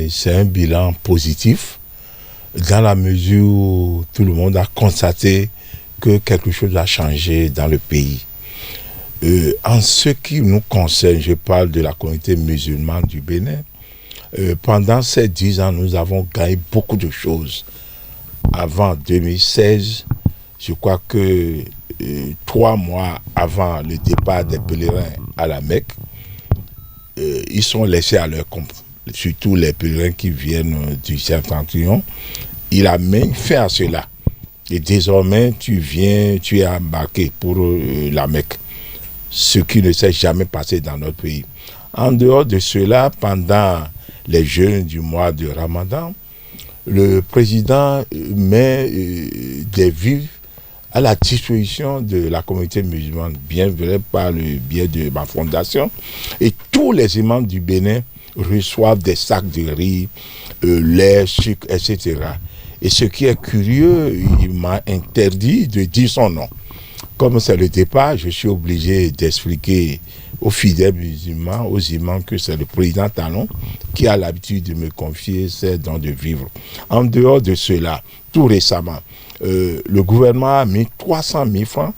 c'est un bilan positif dans la mesure où tout le monde a constaté que quelque chose a changé dans le pays. En ce qui nous concerne, je parle de la communauté musulmane du Bénin. Pendant ces 10 ans, nous avons gagné beaucoup de choses. Avant 2016, je crois que 3 mois avant le départ des pèlerins à la Mecque, ils sont laissés à leur compte, surtout les pèlerins qui viennent du Septentrion. Il a mis fin à cela. Et désormais, tu es embarqué pour la Mecque, ce qui ne s'est jamais passé dans notre pays. En dehors de cela, pendant les jeûnes du mois de Ramadan, le président met des vivres à la disposition de la communauté musulmane, bien vrai par le biais de ma fondation. Et tous les imams du Bénin reçoivent des sacs de riz, lait, sucre, etc. Et ce qui est curieux, il m'a interdit de dire son nom. Comme c'est le départ, je suis obligé d'expliquer aux fidèles musulmans, aux imams, que c'est le président Talon qui a l'habitude de me confier ses dons de vivre. En dehors de cela, tout récemment, le gouvernement a mis 300 000 francs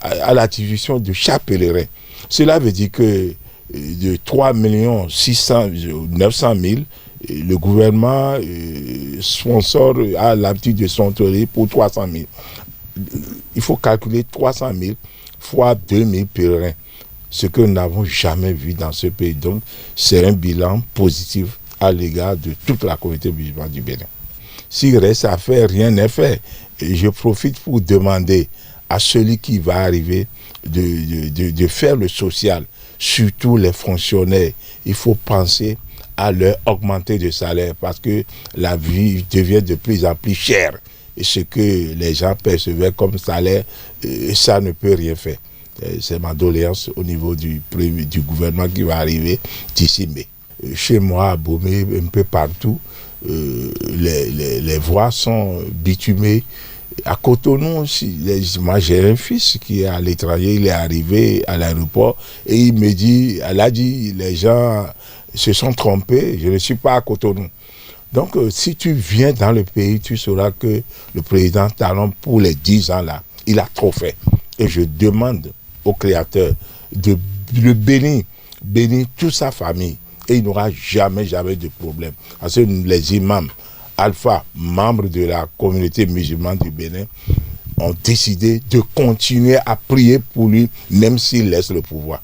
à la distribution de chaque pèlerin. Cela veut dire que de 3 900 000, le gouvernement sponsor a l'habitude de sponsorer pour 300 000. Il faut calculer 300 000 fois 2 000 pèlerins, ce que nous n'avons jamais vu dans ce pays. Donc, c'est un bilan positif à l'égard de toute la communauté musulmane du Bénin. S'il reste à faire, rien n'est fait. Et je profite pour demander à celui qui va arriver de faire le social, surtout les fonctionnaires. Il faut penser à leur augmenter de salaire parce que la vie devient de plus en plus chère. Et ce que les gens percevaient comme salaire, ça ne peut rien faire. C'est ma doléance au niveau du gouvernement qui va arriver d'ici mai. Chez moi, à Bomé, un peu partout, les voies sont bitumées. À Cotonou, moi j'ai un fils qui est à l'étranger, il est arrivé à l'aéroport et il me dit, elle a dit, les gens se sont trompés, je ne suis pas à Cotonou. Donc, si tu viens dans le pays, tu sauras que le président Talon, pour les 10 ans là, il a trop fait. Et je demande au Créateur de le bénir toute sa famille. Et il n'aura jamais de problème. Parce que les imams, alpha, membres de la communauté musulmane du Bénin, ont décidé de continuer à prier pour lui, même s'il laisse le pouvoir.